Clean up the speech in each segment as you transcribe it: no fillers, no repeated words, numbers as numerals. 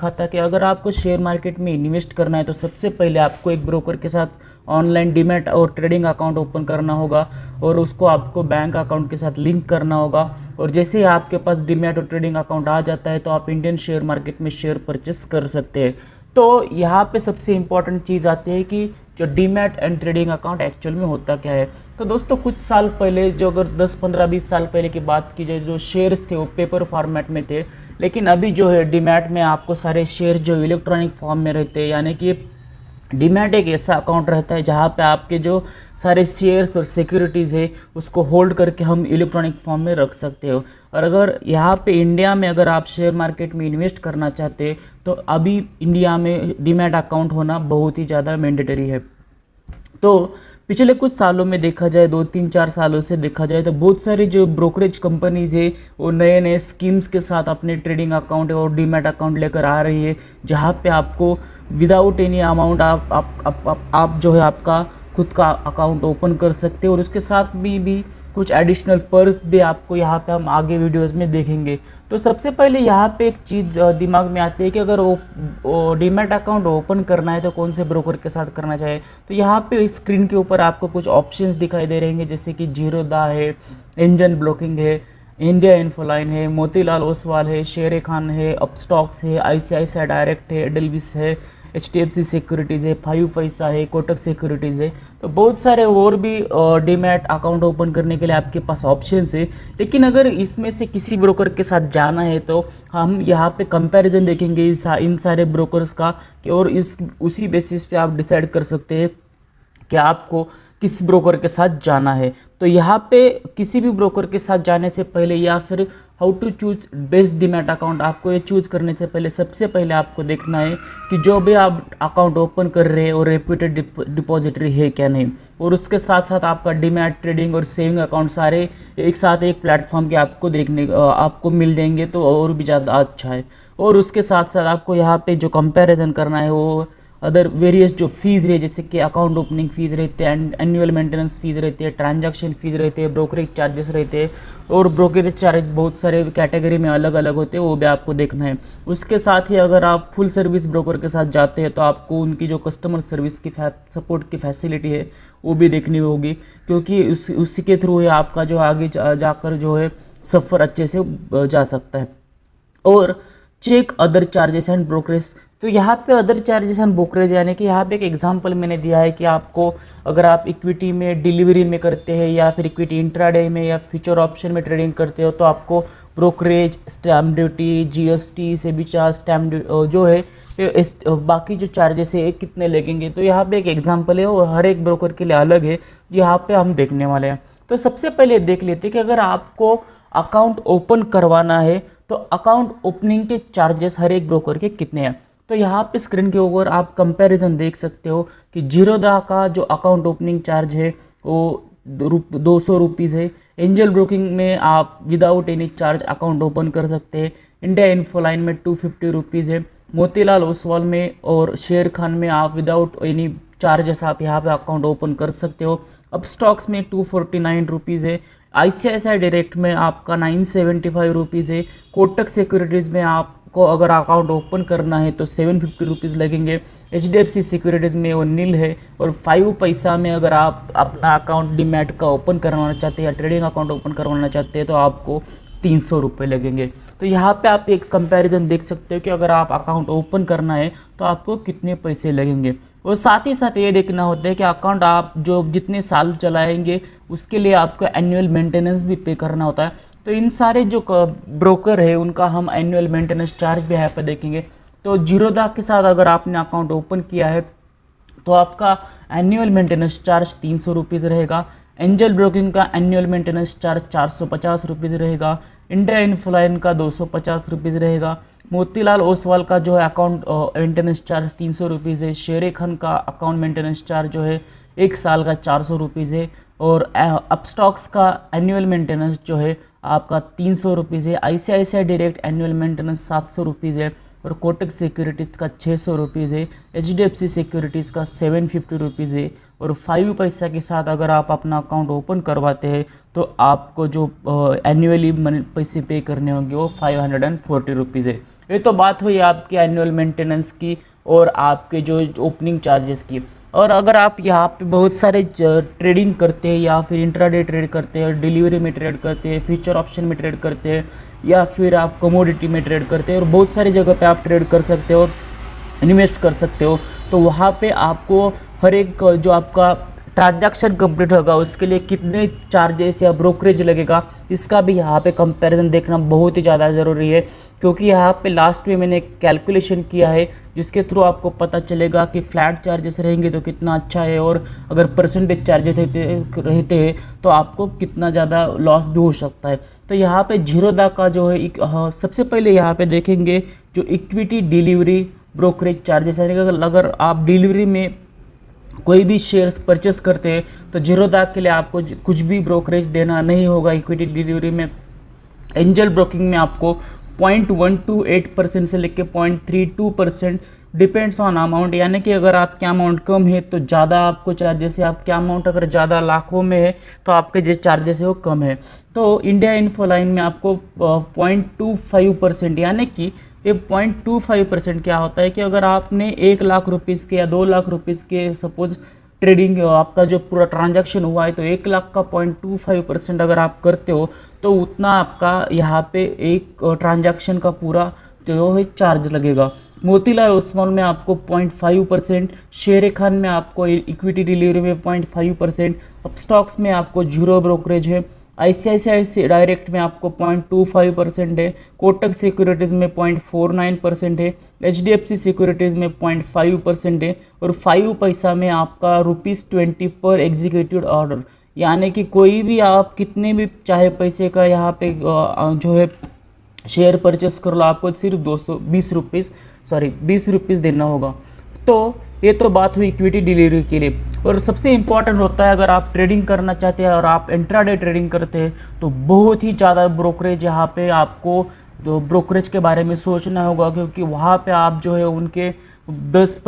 सीखा था कि अगर आपको शेयर मार्केट में इन्वेस्ट करना है तो सबसे पहले आपको एक ब्रोकर के साथ ऑनलाइन डीमैट और ट्रेडिंग अकाउंट ओपन करना होगा और उसको आपको बैंक अकाउंट के साथ लिंक करना होगा। और जैसे ही आपके पास डीमैट और ट्रेडिंग अकाउंट आ जाता है तो आप इंडियन शेयर मार्केट में शेयर परचेस कर सकते हैं। तो यहाँ पे सबसे इम्पॉर्टेंट चीज़ आती है कि जो demat and trading account actual में होता क्या है। तो दोस्तों कुछ साल पहले, जो अगर 10, 15, 20 साल पहले की बात की जाए, जो शेयर्स थे वो पेपर फॉर्मेट में थे, लेकिन अभी जो है डीमैट में आपको सारे शेयर जो इलेक्ट्रॉनिक फॉर्म में रहते हैं, यानी कि डीमैट एक ऐसा अकाउंट रहता है जहाँ पे आपके जो सारे शेयर्स और सिक्योरिटीज़ है उसको होल्ड करके हम इलेक्ट्रॉनिक फॉर्म में रख सकते हो। और अगर यहाँ पे इंडिया में अगर आप शेयर मार्केट में इन्वेस्ट करना चाहते हैं तो अभी इंडिया में डीमैट अकाउंट होना बहुत ही ज़्यादा मैंडेटरी है। तो पिछले कुछ सालों में देखा जाए, 2-3-4 सालों से देखा जाए, तो बहुत सारी जो ब्रोकरेज कंपनीज है वो नए नए स्कीम्स के साथ अपने ट्रेडिंग अकाउंट और डीमैट अकाउंट लेकर आ रही है, जहाँ पे आपको विदाउट एनी अमाउंट आप जो है आपका खुद का अकाउंट ओपन कर सकते हो। और उसके साथ भी कुछ एडिशनल पर्क्स भी आपको यहाँ पे हम आगे वीडियोस में देखेंगे। तो सबसे पहले यहाँ पे एक चीज़ दिमाग में आती है कि अगर वो डीमैट अकाउंट ओपन करना है तो कौन से ब्रोकर के साथ करना चाहिए। तो यहाँ पे स्क्रीन के ऊपर आपको कुछ ऑप्शंस दिखाई दे रहे हैं, जैसे कि जीरोधा है, एंजल ब्रोकिंग है, इंडिया इन्फोलाइन है, मोतीलाल ओसवाल है, शेर खान है, अपस्टॉक्स है, ICICI डायरेक्ट है, एडलविस है, HDFC सिक्योरिटीज़ है, 5 पैसा है, कोटक सिक्योरिटीज़ है। तो बहुत सारे और भी डीमैट अकाउंट ओपन करने के लिए आपके पास ऑप्शंस है। लेकिन अगर इसमें से किसी ब्रोकर के साथ जाना है तो हम यहाँ पे कंपैरिजन देखेंगे इन सारे ब्रोकर्स का, कि और उसी बेसिस पे आप डिसाइड कर सकते हैं कि आपको किस ब्रोकर के साथ जाना है। तो यहाँ पे किसी भी ब्रोकर के साथ जाने से पहले या फिर how to choose best demat account, आपको ये चूज़ करने से पहले सबसे पहले आपको देखना है कि जो भी आप अकाउंट ओपन कर रहे हैं और रेप्यूटेड डिपॉजिटरी है क्या नहीं। और उसके साथ साथ आपका डीमैट, ट्रेडिंग और सेविंग अकाउंट सारे एक साथ एक प्लेटफॉर्म के आपको मिल जाएंगे तो और भी ज़्यादा अच्छा है। और उसके साथ साथ आपको यहाँ पे जो कंपैरिजन करना है वो अदर वेरियस जो फीस है, जैसे कि अकाउंट ओपनिंग फीस रहते हैं, एनुअल मेंटेनेंस फीस रहती है, ट्रांजैक्शन फीस रहते हैं, ब्रोकरेज चार्जेस रहते हैं। और ब्रोकरेज चार्ज बहुत सारे कैटेगरी में अलग अलग होते हैं, वो भी आपको देखना है। उसके साथ ही अगर आप फुल सर्विस ब्रोकर के साथ जाते हैं तो आपको उनकी जो कस्टमर सर्विस की सपोर्ट की फैसिलिटी है वो भी देखनी होगी, क्योंकि उसी के थ्रू आपका जो आगे जाकर जो है सफ़र अच्छे से जा सकता है। और check other charges and brokerage, तो यहाँ पे अदर चार्जेस एंड ब्रोकरेज यानी कि यहाँ पे एक एग्जांपल मैंने दिया है कि आपको अगर आप इक्विटी में डिलीवरी में करते हैं या फिर इक्विटी इंट्राडे में या फ्यूचर ऑप्शन में ट्रेडिंग करते हो तो आपको ब्रोकरेज, स्टैम्प ड्यूटी, GST से भी चार्ज, स्टैम्प जो है बाकी जो चार्जेस है कितने लगेंगे। तो यहाँ पे एक एग्जांपल है और हर एक ब्रोकर के लिए अलग है, यहाँ पे हम देखने वाले हैं। तो सबसे पहले देख लेते हैं कि अगर आपको अकाउंट ओपन करवाना है तो अकाउंट ओपनिंग के चार्जेस हर एक ब्रोकर के कितने हैं। तो यहाँ पे स्क्रीन के ऊपर आप कंपैरिजन देख सकते हो कि जीरोधा का जो अकाउंट ओपनिंग चार्ज है वो 200 रुपीज़ है। एंजल ब्रोकिंग में आप without any charge account open कर सकते हैं। इंडिया इन्फोलाइन में 250 रुपीज़ है। मोतीलाल ओसवाल में और शेर खान में आप विदाउट एनी चार्जेस आप यहाँ पे अकाउंट ओपन कर सकते हो। अब स्टॉक्स में 249 रुपीज़ है। ICICI डायरेक्ट में आपका 975 रुपीज़ है। कोटक सिक्योरिटीज़ में आपको अगर अकाउंट ओपन करना है तो 750 रुपीज़ लगेंगे। HDFC सिक्योरिटीज़ में वो नील है। और 5 पैसा में अगर आप अपना अकाउंट डीमैट का ओपन करवाना चाहते हैं या ट्रेडिंग अकाउंट ओपन करवाना चाहते हैं तो आपको 300 रुपये लगेंगे। तो यहाँ पे आप एक कंपैरिजन देख सकते हो कि अगर आप अकाउंट ओपन करना है तो आपको कितने पैसे लगेंगे। और साथ ही साथ ये देखना होता है कि अकाउंट आप जो जितने साल चलाएंगे उसके लिए आपको एनुअल मेंटेनेंस भी पे करना होता है। तो इन सारे जो ब्रोकर है उनका हम एनुअल मेंटेनेंस चार्ज भी यहाँ पर देखेंगे। तो जीरोधा के साथ अगर आपने अकाउंट ओपन किया है तो आपका एनुअल मेंटेनेंस चार्ज 300 रुपीज़ रहेगा। एंजल ब्रोकिंग का एनुअल मेंटेनेंस चार्ज 450 रुपीज़ रहेगा। इंडिया इन्फोलाइन का 250 रुपीज़ रहेगा। मोतीलाल ओसवाल का जो है अकाउंट मेंटेनेंस चार्ज 300 रुपीज़ है। शेर खान का अकाउंट मेंटेनेंस चार्ज जो है 1 साल का 400 रुपीज़ है। और अपस्टॉक्स का एनुअल मेंटेनेंस जो है आपका 300 रुपीज़ है। ICICI direct annual maintenance 700 rupees है। और कोटक सिक्योरिटीज़ का 600 रुपीज़ है। HDFC सिक्योरिटीज़ का 750 रुपीज़ है। और 5 पैसा के साथ अगर आप अपना अकाउंट ओपन करवाते हैं तो आपको जो एनुअली पैसे पे करने होंगे वो 540 रुपीज़ है। ये तो बात हुई आपके एनुअल मेंटेनेंस की और आपके जो ओपनिंग चार्जेस की। और अगर आप यहाँ पे बहुत सारे ट्रेडिंग करते हैं या फिर इंट्राडे ट्रेड करते हैं, डिलीवरी में ट्रेड करते हैं, फ्यूचर ऑप्शन में ट्रेड करते हैं, या फिर आप कमोडिटी में ट्रेड करते हैं और बहुत सारी जगह पे आप ट्रेड कर सकते हो, इन्वेस्ट कर सकते हो, तो वहाँ पे आपको हर एक जो आपका ट्रांजैक्शन कंप्लीट होगा उसके लिए कितने चार्जेस या ब्रोकरेज लगेगा, इसका भी यहाँ पे कंपैरिजन देखना बहुत ही ज़्यादा ज़रूरी है। क्योंकि यहाँ पे लास्ट में मैंने कैलकुलेशन किया है जिसके थ्रू आपको पता चलेगा कि फ्लैट चार्जेस रहेंगे तो कितना अच्छा है, और अगर परसेंटेज चार्जेस रहते हैं तो आपको कितना ज़्यादा लॉस भी हो सकता है। तो यहाँ पे जीरोधा का जो है सबसे पहले यहाँ पे देखेंगे जो इक्विटी डिलीवरी ब्रोकरेज चार्जेस है। अगर आप डिलीवरी में कोई भी शेयर्स परचेस करते हैं तो जीरोधा के लिए आपको कुछ भी ब्रोकरेज देना नहीं होगा। इक्विटी डिलीवरी में, एंजल ब्रोकिंग में आपको 0.128% से लेकर 0.32% डिपेंड्स ऑन अमाउंट, यानी कि अगर आपके अमाउंट कम है तो ज़्यादा आपको चार्जेस है, आपके अमाउंट अगर ज़्यादा लाखों में है तो आपके जो चार्जेस है वो कम है। तो इंडिया इन्फोलाइन में आपको 0.25%, यानी कि ये 0.25% क्या होता है कि अगर आपने 1 लाख रुपीज़ के या 2 लाख रुपीज़ के सपोज ट्रेडिंग आपका जो पूरा ट्रांजैक्शन हुआ है तो 1 लाख का 0.25% अगर आप करते हो तो उतना आपका यहाँ पे एक ट्रांजैक्शन का पूरा जो है चार्ज लगेगा। मोतीलाल ओसवाल में आपको 0.5%, शेर खान में आपको इक्विटी डिलीवरी में 0.5%, अपस्टॉक्स में आपको 0 ब्रोकरेज है, ICICI डायरेक्ट में आपको 0.25% है, कोटक सिक्योरिटीज़ में 0.49% है, HDFC सिक्योरिटीज़ में 0.5% है, और 5 पैसा में आपका ₹20 पर एग्जीक्यूटिव ऑर्डर, यानी कि कोई भी आप कितने भी चाहे पैसे का यहाँ पे जो है शेयर परचेस कर लो, आपको सिर्फ 20 रुपीज़ देना होगा। तो ये तो बात हुई इक्विटी डिलीवरी के लिए। और सबसे इम्पॉर्टेंट होता है अगर आप ट्रेडिंग करना चाहते हैं और आप इंट्राडे ट्रेडिंग करते हैं तो बहुत ही ज़्यादा ब्रोकरेज, यहाँ पे आपको जो ब्रोकरेज के बारे में सोचना होगा, क्योंकि वहाँ पे आप जो है उनके 10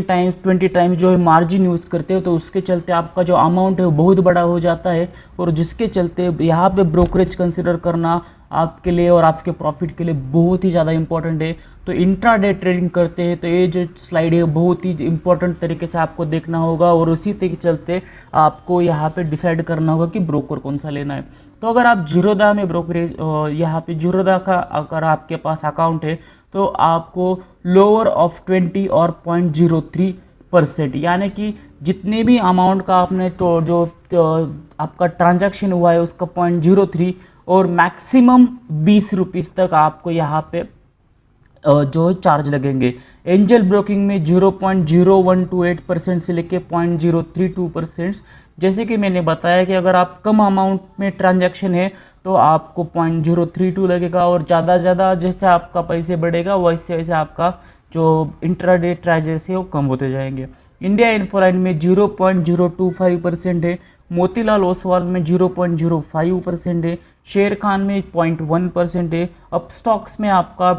टाइम्स 20 टाइम्स जो है मार्जिन यूज़ करते हो, तो उसके चलते आपका जो अमाउंट है वो बहुत बड़ा हो जाता है, और जिसके चलते यहाँ पे ब्रोकरेज कंसिडर करना आपके लिए और आपके प्रॉफिट के लिए बहुत ही ज़्यादा इंपॉर्टेंट है। तो इंट्राडे ट्रेडिंग करते हैं तो ये जो स्लाइड है बहुत ही इंपॉर्टेंट तरीके से आपको देखना होगा, और उसी के चलते आपको यहाँ पे डिसाइड करना होगा कि ब्रोकर कौन सा लेना है। तो अगर आप जीरोधा में ब्रोकरेज यहाँ पे जीरोधा का अगर आपके पास अकाउंट है तो आपको लोअर ऑफ 20 और 0.03%, यानी कि जितने भी अमाउंट का आपने तो जो आपका ट्रांजैक्शन हुआ है उसका 0.03 और मैक्सिमम 20 रुपीज़ तक आपको यहाँ पे जो चार्ज लगेंगे। एंजल ब्रोकिंग में 0.0128% से लेके 0.032%। जैसे कि मैंने बताया कि अगर आप कम अमाउंट में ट्रांजैक्शन है तो आपको 0.032 लगेगा, और ज़्यादा जैसे आपका पैसे बढ़ेगा वैसे वैसे आपका जो इंट्राडे चार्जेस है वो कम होते जाएंगे। इंडिया इन्फोलाइन में 0.025% है, मोतीलाल ओसवाल में 0.05% है, शेर खान में 0.1% है, अपस्टॉक्स में आपका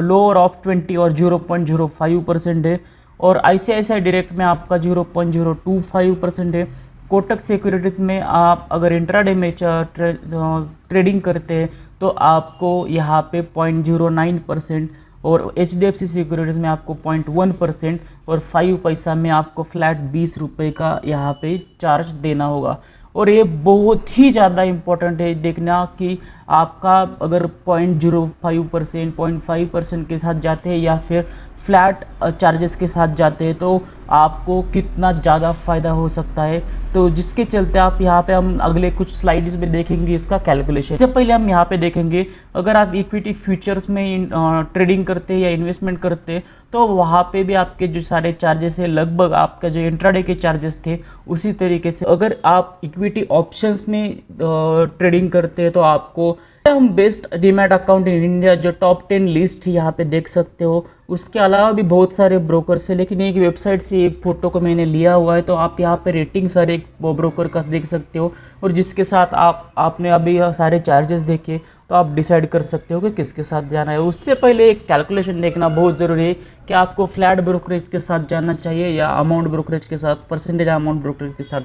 लोअर ऑफ 20 और 0.05% है, और ICICI डायरेक्ट में आपका 0.025% है। कोटक सिक्योरिटीज में आप अगर इंट्राडे में ट्रेडिंग करते हैं तो आपको यहाँ पे 0.09%, और HDFC सिक्योरिटीज़ में आपको 0.1% और 5 पैसा में आपको फ्लैट 20 रुपये का यहाँ पे चार्ज देना होगा। और ये बहुत ही ज़्यादा इम्पोर्टेंट है देखना कि आपका अगर 0.05%, 0.5% के साथ जाते हैं या फिर फ्लैट चार्जेस के साथ जाते हैं तो आपको कितना ज़्यादा फ़ायदा हो सकता है। तो जिसके चलते आप यहाँ पे हम अगले कुछ स्लाइड्स में देखेंगे इसका कैलकुलेशन। इससे पहले हम यहाँ पे देखेंगे अगर आप इक्विटी फ्यूचर्स में ट्रेडिंग करते हैं या इन्वेस्टमेंट करते हैं तो वहाँ पे भी आपके जो सारे चार्जेस है लगभग आपका जो इंट्राडे के चार्जेस थे उसी तरीके से। अगर आप इक्विटी ऑप्शंस में ट्रेडिंग करते हैं तो आपको हम best demat account in India जो टॉप 10 लिस्ट यहाँ पे देख सकते हो। उसके अलावा भी बहुत सारे ब्रोकर्स है, लेकिन एक वेबसाइट से एक फ़ोटो को मैंने लिया हुआ है तो आप यहाँ पे रेटिंग सारे ब्रोकर का देख सकते हो, और जिसके साथ आपने अभी सारे चार्जेस देखे तो आप डिसाइड कर सकते हो कि किसके साथ जाना है। उससे पहले एक कैलकुलेशन देखना बहुत ज़रूरी है कि आपको फ्लैट ब्रोकरेज के साथ जाना चाहिए या अमाउंट ब्रोकरेज के साथ, परसेंटेज अमाउंट ब्रोकरेज के साथ।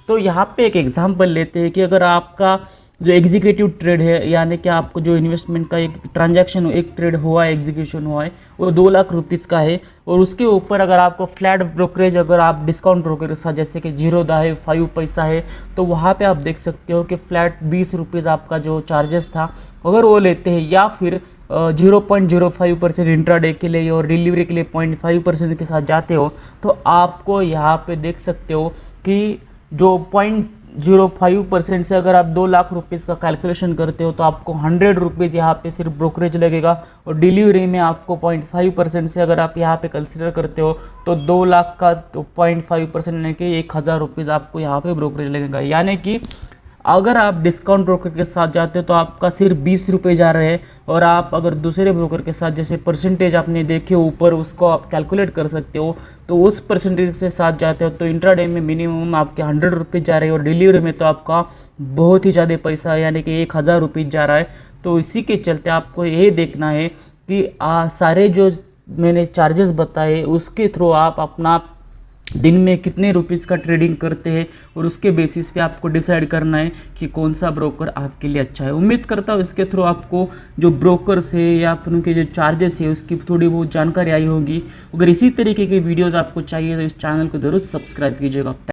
तो यहाँ पे एक एग्जांपल लेते हैं कि अगर आपका जो एग्जीक्यूटिव ट्रेड है, यानी कि आपको जो इन्वेस्टमेंट का एक ट्रांजैक्शन एक ट्रेड हुआ है, एग्जीक्यूशन हुआ है, वो 2 लाख रुपीज़ का है। और उसके ऊपर अगर आपको फ्लैट ब्रोकरेज, अगर आप डिस्काउंट ब्रोकरेज के साथ जैसे कि जीरोदा है, 5 पैसा है, तो वहाँ पे आप देख सकते हो कि फ्लैट 20 रुपीज़ आपका जो चार्जेस था अगर वो लेते हैं, या फिर 0.05% इंट्राडे के लिए और डिलीवरी के लिए 0.5% के साथ जाते हो, तो आपको यहाँ पे देख सकते हो कि जो 0.05% से अगर आप 2 लाख रुपीज़ का कैलकुलेशन करते हो तो आपको 100 रुपीज़ यहाँ पे सिर्फ ब्रोकरेज लगेगा। और डिलीवरी में आपको 0.5% से अगर आप यहाँ पे कंसिडर करते हो तो 2 लाख का 0.5% यानी कि 1000 रुपीज़ आपको यहाँ पे ब्रोकरेज लगेगा। यानी कि अगर आप डिस्काउंट ब्रोकर के साथ जाते हो तो आपका सिर्फ 20 रुपये जा रहे हैं, और आप अगर दूसरे ब्रोकर के साथ जैसे परसेंटेज आपने देखे ऊपर, उसको आप कैलकुलेट कर सकते हो, तो उस परसेंटेज के साथ जाते हो तो इंट्राडे में मिनिमम आपके 100 रुपीज़ जा रहे हैं, और डिलीवरी में तो आपका बहुत ही ज़्यादा पैसा यानी कि 1000 रुपीज़ जा रहा है। तो इसी के चलते आपको ये देखना है कि सारे जो मैंने चार्जेस बताए उसके थ्रू आप अपना दिन में कितने रुपीज़ का ट्रेडिंग करते हैं, और उसके बेसिस पे आपको डिसाइड करना है कि कौन सा ब्रोकर आपके लिए अच्छा है। उम्मीद करता हूँ इसके थ्रू आपको जो ब्रोकर्स है या फिर उनके जो चार्जेस है उसकी थोड़ी बहुत जानकारी आई होगी। अगर इसी तरीके की वीडियोज़ आपको चाहिए तो इस चैनल को ज़रूर सब्सक्राइब कीजिएगा।